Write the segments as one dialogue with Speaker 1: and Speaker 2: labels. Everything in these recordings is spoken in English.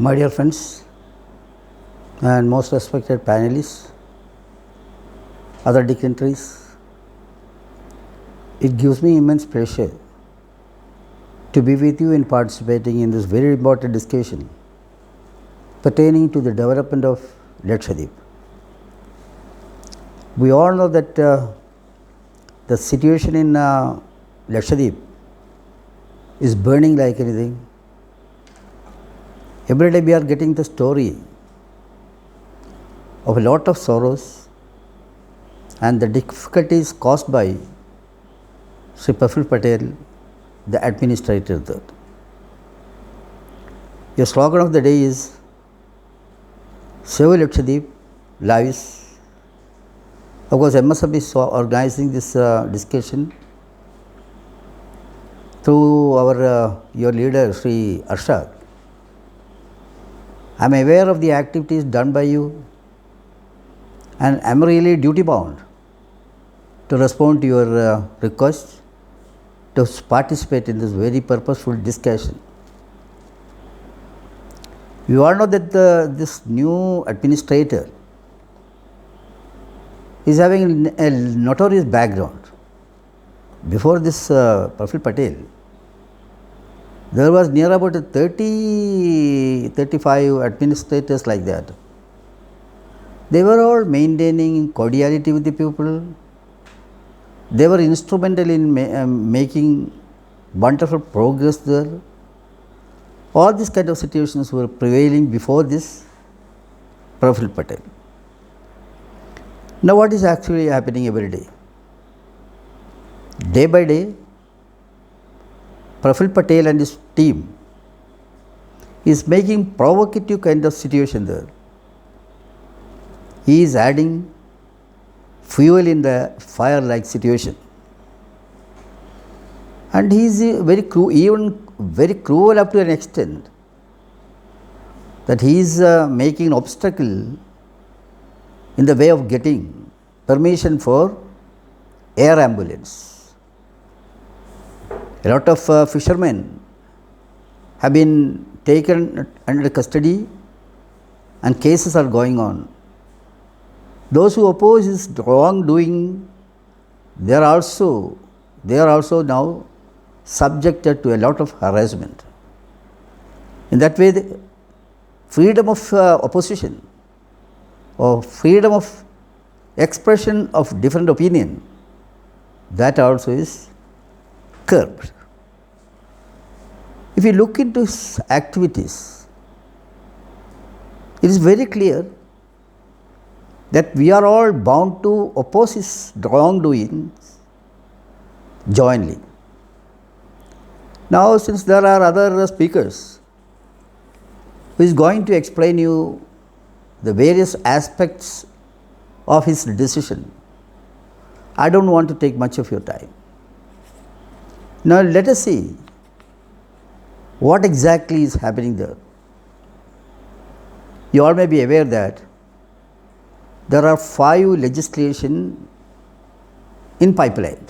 Speaker 1: My dear friends and most respected panelists, other dignitaries, it gives me immense pleasure to be with you in participating in this very important discussion pertaining to the development of Lakshadweep. We all know that the situation in Lakshadweep is burning like anything. Every day we are getting the story of a lot of sorrows and the difficulties caused by Sri Praful Patel, the administrator there. Your slogan of the day is Save Lakshadweep Lives. Of course, MSF is organizing this discussion through your leader Sri Arshad. I am aware of the activities done by you and I am really duty bound to respond to your request to participate in this very purposeful discussion. You all know that this new administrator is having a notorious background. Before this Praful Patel, there was near about 30-35 administrators like that. They were all maintaining cordiality with the people. They were instrumental in making wonderful progress there. All these kind of situations were prevailing before this Praful Patel. Now what is actually happening every day? Day by day, Praful Patel and his team is making provocative kind of situation there. He is adding fuel in the fire like situation. And he is very cruel up to an extent that he is making an obstacle in the way of getting permission for air ambulance. A lot of fishermen have been taken under custody and cases are going on. Those who oppose his wrongdoing, they are also now subjected to a lot of harassment. In that way, the freedom of opposition or freedom of expression of different opinion, that also is curbed. If you look into his activities, it is very clear that we are all bound to oppose his wrongdoings jointly. Now, since there are other speakers who is going to explain you the various aspects of his decision, I don't want to take much of your time. Now, let us see what exactly is happening there. You all may be aware that there are 5 legislation in pipeline.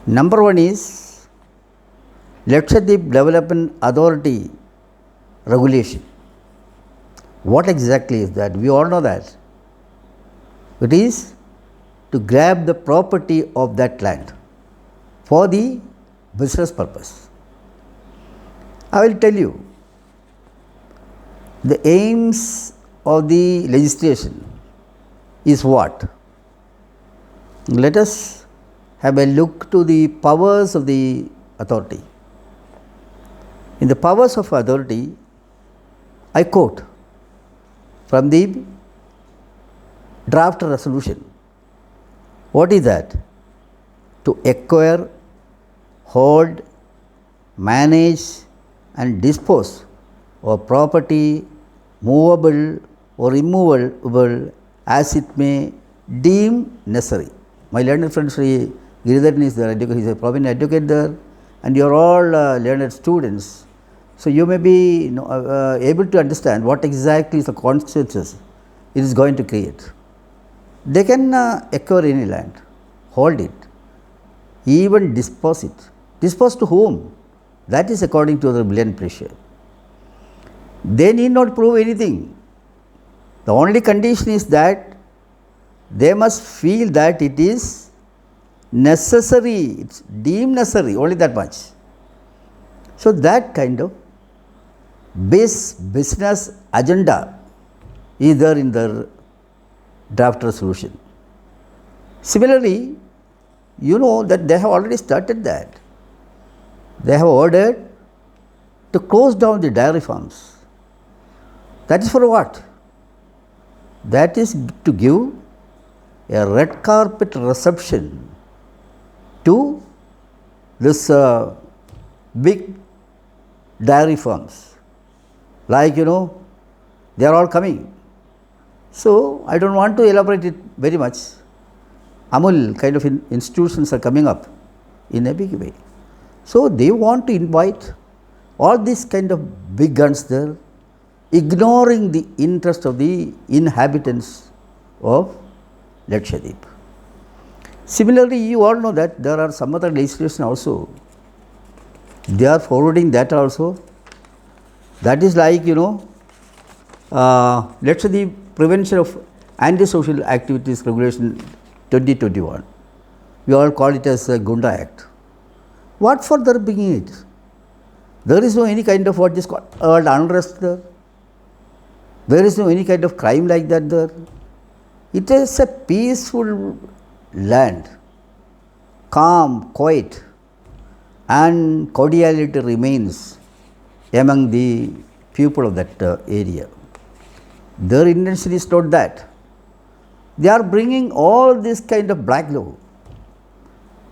Speaker 1: Number 1 is Lakshadweep Development Authority regulation. What exactly is that? We all know that. It is to grab the property of that land for the business purpose. I will tell you the aims of the legislation is what? Let us have a look to the powers of the authority. In the powers of authority, I quote from the draft resolution. What is that? To acquire, hold, manage and dispose of property movable or immovable as it may deem necessary. My learned friend Sri Giridharan is there, he is a prominent educator there, and you are all learned students. So, you may be able to understand what exactly is the consequences it is going to create. They can acquire any land, hold it, even dispose it. Dispose to whom? That is according to the brilliant pleasure. They need not prove anything. The only condition is that they must feel that it is necessary, it's deemed necessary, only that much. So that kind of business agenda is there in the draft resolution. Similarly, you know that they have already started that. They have ordered to close down the dairy farms. That is for what? That is to give a red carpet reception to this big dairy farms. Like, you know, they are all coming. So, I don't want to elaborate it very much. Amul kind of institutions are coming up in a big way. So, they want to invite all these kind of big guns there, ignoring the interest of the inhabitants of Lakshadweep. Similarly, you all know that there are some other legislation also. They are forwarding that also. That is like, you know, Lakshadweep Prevention of Antisocial Activities Regulation 2021. We all call it as a Gunda Act. What for they are bringing it? There is no any kind of what is called unrest there. There is no any kind of crime like that there. It is a peaceful land, calm, quiet, and cordiality remains among the people of that area. Their intention is not that. They are bringing all this kind of black law.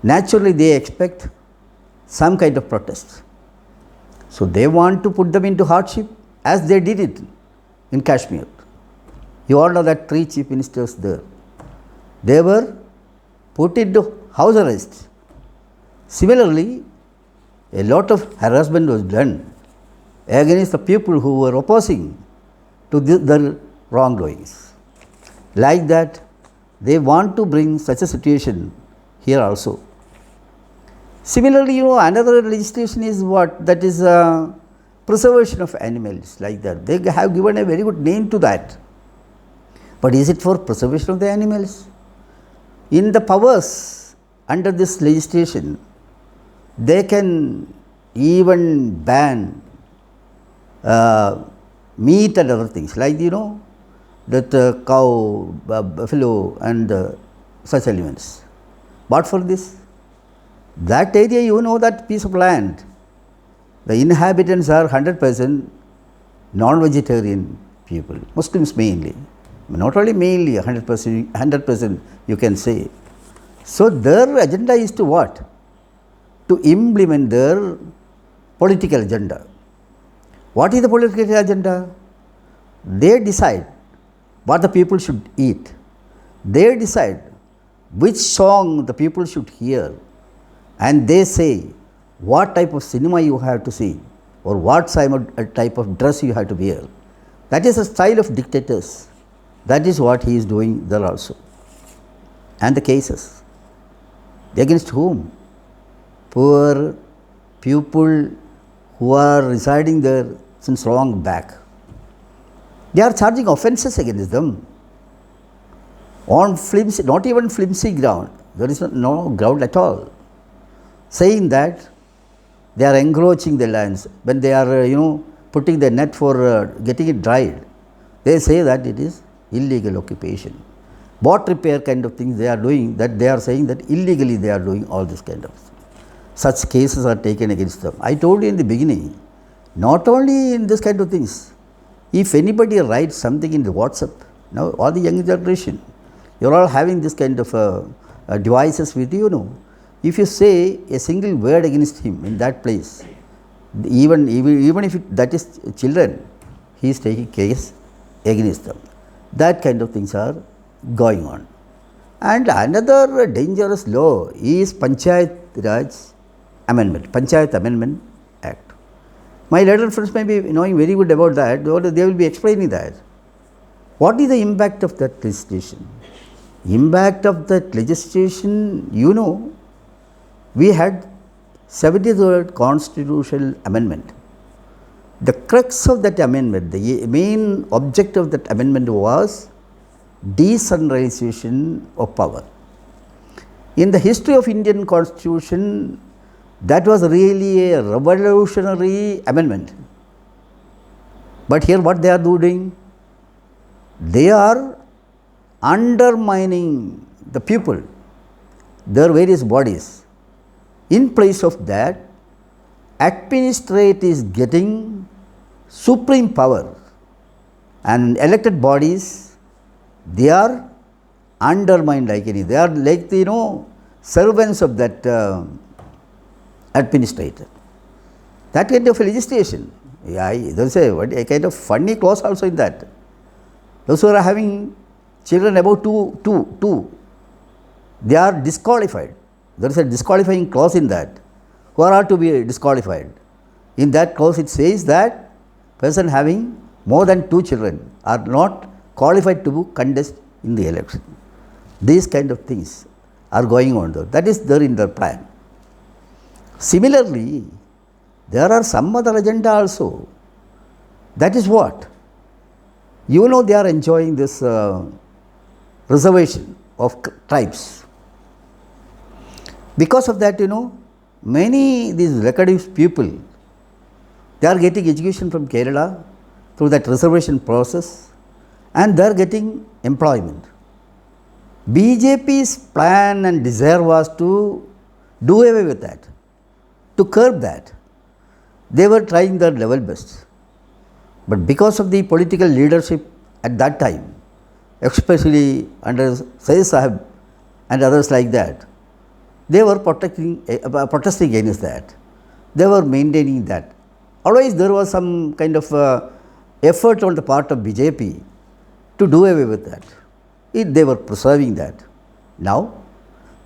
Speaker 1: Naturally, they expect some kind of protest. So, they want to put them into hardship as they did it in Kashmir. You all know that 3 chief ministers there. They were put into house arrest. Similarly, a lot of harassment was done against the people who were opposing to their wrongdoings. Like that, they want to bring such a situation here also. Similarly, you know, another legislation is what? That is preservation of animals, like that. They have given a very good name to that. But is it for preservation of the animals? In the powers under this legislation, they can even ban meat and other things, like, you know, that cow, buffalo and such elements. But for this, that area, you know, that piece of land, the inhabitants are 100% non-vegetarian people, Muslims mainly. Not only mainly, 100% you can say. So, their agenda is to what? To implement their political agenda. What is the political agenda? They decide what the people should eat. They decide which song the people should hear. And they say what type of cinema you have to see or what type of dress you have to wear. That is a style of dictators. That is what he is doing there also. And the cases. Against whom? Poor people who are residing there since long back. They are charging offences against them on flimsy, not even flimsy ground. There is no ground at all. Saying that they are encroaching the lands when they are, you know, putting the net for getting it dried. They say that it is illegal occupation. Boat repair kind of things they are doing, that they are saying that illegally they are doing all this kind of. Such cases are taken against them. I told you in the beginning, not only in this kind of things, if anybody writes something in the WhatsApp, now all the young generation, you are all having this kind of devices with you, know. If you say a single word against him in that place, even if that is children, he is taking case against them. That kind of things are going on. And another dangerous law is Panchayat Raj Amendment, Panchayat Amendment Act. My later friends may be knowing very good about that, they will be explaining that. What is the impact of that legislation? Impact of that legislation, you know, we had 73rd constitutional amendment The crux of that amendment, the main object of that amendment was decentralization of power. In the history of Indian Constitution, that was really a revolutionary amendment. But here what they are doing? They are undermining the people, their various bodies. In place of that, administrate is getting supreme power, and elected bodies, they are undermined like any. They are like the servants of that administrator. That kind of legislation. Yeah, there is a kind of funny clause also in that. Those who are having children above two, they are disqualified. There is a disqualifying clause in that. Who are to be disqualified? In that clause it says that person having more than 2 children are not qualified to contest in the election. These kind of things are going on there. That is there in the plan. Similarly, there are some other agenda also. That is what? They are enjoying this reservation of tribes. Because of that, many these Lakkadives people, they are getting education from Kerala through that reservation process, and they are getting employment. BJP's plan and desire was to do away with that, to curb that. They were trying their level best. But because of the political leadership at that time, especially under Syed Sahib and others like that, they were protesting against that. They were maintaining that. Otherwise, there was some kind of effort on the part of BJP to do away with that. They were preserving that. Now,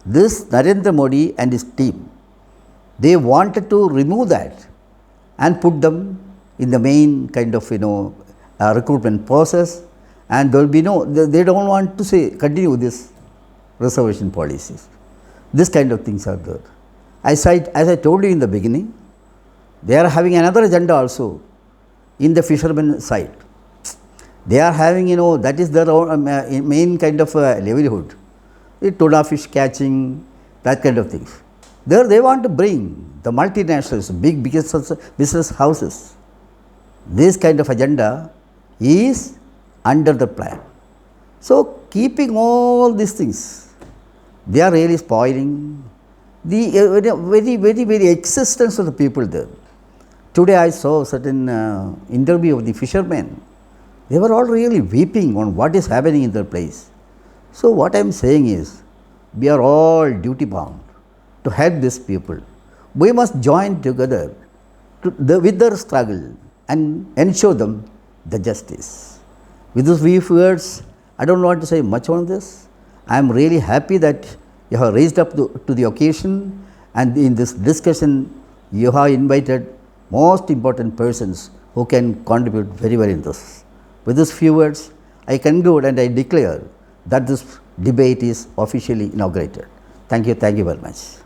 Speaker 1: this Narendra Modi and his team, they wanted to remove that and put them in the main kind of recruitment process, and there will be they don't want to continue this reservation policies. This kind of things are there. As I told you in the beginning, they are having another agenda also in the fishermen side. They are having that is their own main kind of livelihood. Tuna fish catching, that kind of things. There they want to bring the multinationals, big business houses. This kind of agenda is under the plan. So, keeping all these things, they are really spoiling the very existence of the people there. Today I saw certain interview of the fishermen. They were all really weeping on what is happening in their place. So, what I am saying is, we are all duty bound to help these people. We must join together with their struggle and ensure them the justice. With these few words, I don't want to say much on this. I am really happy that you have raised up to the occasion, and in this discussion you have invited most important persons who can contribute very well in this. With these few words, I conclude and I declare that this debate is officially inaugurated. Thank you very much.